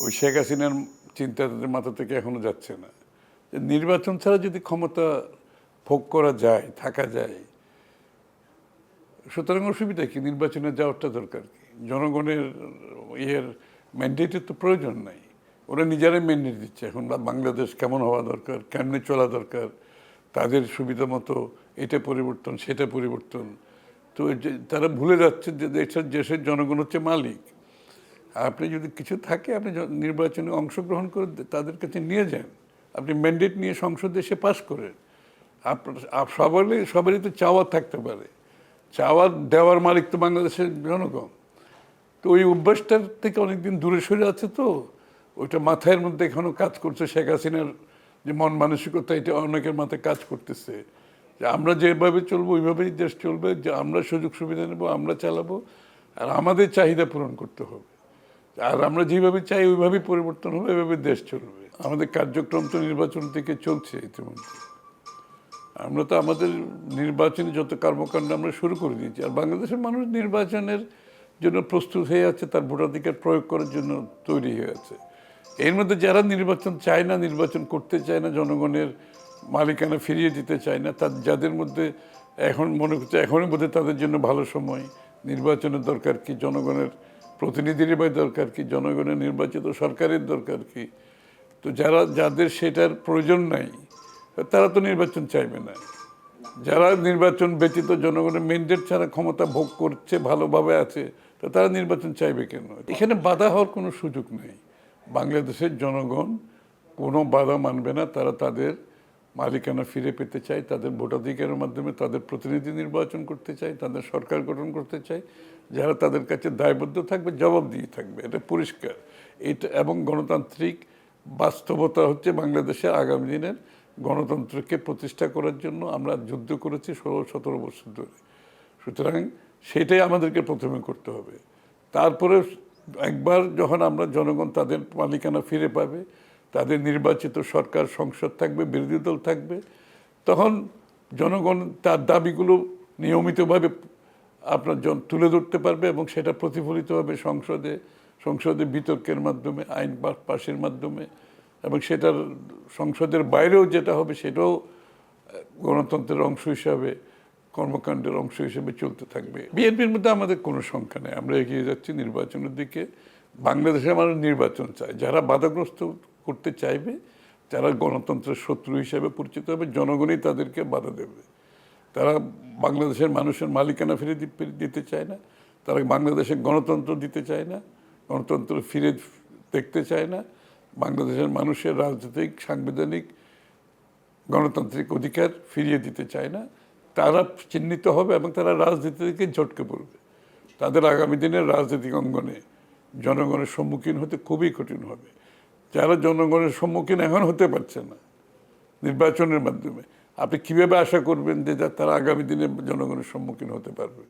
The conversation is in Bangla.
ওই শেখ হাসিনার চিন্তা তাদের মাথা থেকে এখনো যাচ্ছে না যে নির্বাচন ছাড়া যদি ক্ষমতা ভোগ করা যায়, থাকা যায়, সুতরাং অসুবিধা কি? নির্বাচনে যাওয়াটা দরকার কি? জনগণের ইয়ের ম্যান্ডেটের তো প্রয়োজন নাই। ওরা নিজেরাই ম্যান্ডেট দিচ্ছে এখন বাংলাদেশ কেমন হওয়া দরকার, কেমনে চলা দরকার, তাদের সুবিধা মতো এটা পরিবর্তন সেটা পরিবর্তন। তো তারা ভুলে যাচ্ছে যে দেশের জনগণ হচ্ছে মালিক। আপনি যদি কিছু থাকে আপনি নির্বাচনে অংশগ্রহণ করে তাদের কাছে নিয়ে যান, আপনি ম্যান্ডেট নিয়ে সংসদে এসে পাস করেন। সবারই তো চাওয়া থাকতে পারে, চাওয়া দেওয়ার মালিক তো বাংলাদেশের জনগণ। তো ওই অভ্যাসটার থেকে অনেকদিন দূরে সরে আছে, তো ওইটা মাথার মধ্যে এখনো কাজ করছে। শেখ হাসিনার যে মন মানসিকতা, এটা অনেকের মাথায় কাজ করতেছে যে আমরা যেভাবে চলবো ওইভাবেই দেশ চলবে, যে আমরা সুযোগ সুবিধা নেবো, আমরা চালাবো, আর আমাদের চাহিদা পূরণ করতে হবে, আর আমরা যেভাবে চাই ওইভাবেই পরিবর্তন হবে, এভাবে দেশ চলবে। আমাদের কার্যক্রম তো নির্বাচন থেকে চলছে ইতিমধ্যে। আমরা তো আমাদের নির্বাচনী যত কর্মকাণ্ড আমরা শুরু করে দিয়েছি, আর বাংলাদেশের মানুষ নির্বাচনের জন্য প্রস্তুত হয়ে আছে, তার ভোটাধিকার প্রয়োগ করার জন্য তৈরি হয়ে আছে। এর মধ্যে যারা নির্বাচন চায় না, নির্বাচন করতে চায় না, জনগণের মালিকানা ফিরিয়ে দিতে চায় না, যাদের মধ্যে এখন মনে করছে এখনই বোধহয় তাদের জন্য ভালো সময়, নির্বাচনের দরকার কি, জনগণের প্রতিনিধির দরকার কি, জনগণের নির্বাচিত সরকারের দরকার কি, তো যাদের সেটার প্রয়োজন নাই তারা তো নির্বাচন চাইবে না। যারা নির্বাচন ব্যতীত জনগণের ম্যান্ডেট ছাড়া ক্ষমতা ভোগ করছে, ভালোভাবে আছে, তো তারা নির্বাচন চাইবে কেন? এখানে বাধা হওয়ার কোনো সুযোগ নেই। বাংলাদেশের জনগণ কোনো বাধা মানবে না। তারা তাদের মালিকানা ফিরে পেতে চায়, তাদের ভোটাধিকারের মাধ্যমে তাদের প্রতিনিধি নির্বাচন করতে চায়, তাদের সরকার গঠন করতে চায়, যারা তাদের কাছে দায়বদ্ধ থাকবে, জবাবদিহি থাকবে। এটা পরিষ্কার। এটা এবং গণতান্ত্রিক বাস্তবতা হচ্ছে বাংলাদেশের আগামী দিনের গণতন্ত্রকে প্রতিষ্ঠা করার জন্য আমরা যুদ্ধ করেছি 16-17 বছর ধরে। সুতরাং সেটাই আমাদেরকে প্রথমে করতে হবে। তারপরে একবার যখন আমরা জনগণ তাদের মালিকানা ফিরে পাবে, তাদের নির্বাচিত সরকার, সংসদ থাকবে, বিরোধী দল থাকবে, তখন জনগণ তার দাবিগুলো নিয়মিতভাবে আপনার তুলে ধরতে পারবে এবং সেটা প্রতিফলিত হবে সংসদে বিতর্কের মাধ্যমে, আইন পাশের মাধ্যমে, এবং সেটার সংসদের বাইরেও যেটা হবে সেটাও গণতন্ত্রের অংশ হিসাবে, কর্মকাণ্ডের অংশ হিসেবে চলতে থাকবে। বিএনপির মধ্যে আমাদের কোনো সংখ্যা নেই, আমরা এগিয়ে যাচ্ছি নির্বাচনের দিকে। বাংলাদেশের মানুষ নির্বাচন চায়। যারা বাধাগ্রস্ত করতে চাইবে, যারা গণতন্ত্রের শত্রু হিসেবে পরিচিত হবে, জনগণই তাদেরকে বাধা দেবে। তারা বাংলাদেশের মানুষের মালিকানা ফিরে দিতে চায় না, তারা বাংলাদেশের গণতন্ত্র দিতে চায় না, গণতন্ত্র ফিরে দেখতে চায় না, বাংলাদেশের মানুষের রাজনৈতিক, সাংবিধানিক, গণতান্ত্রিক অধিকার ফিরিয়ে দিতে চায় না। তারা চিহ্নিত হবে এবং তারা রাজনীতি থেকে ঝটকে পড়বে। তাদের আগামী দিনের রাজনৈতিক অঙ্গনে জনগণের সম্মুখীন হতে খুবই কঠিন হবে। যারা জনগণের সম্মুখীন এখন হতে পারছে না নির্বাচনের মাধ্যমে, আপনি কীভাবে আশা করবেন যে তারা আগামী দিনে জনগণের সম্মুখীন হতে পারবে?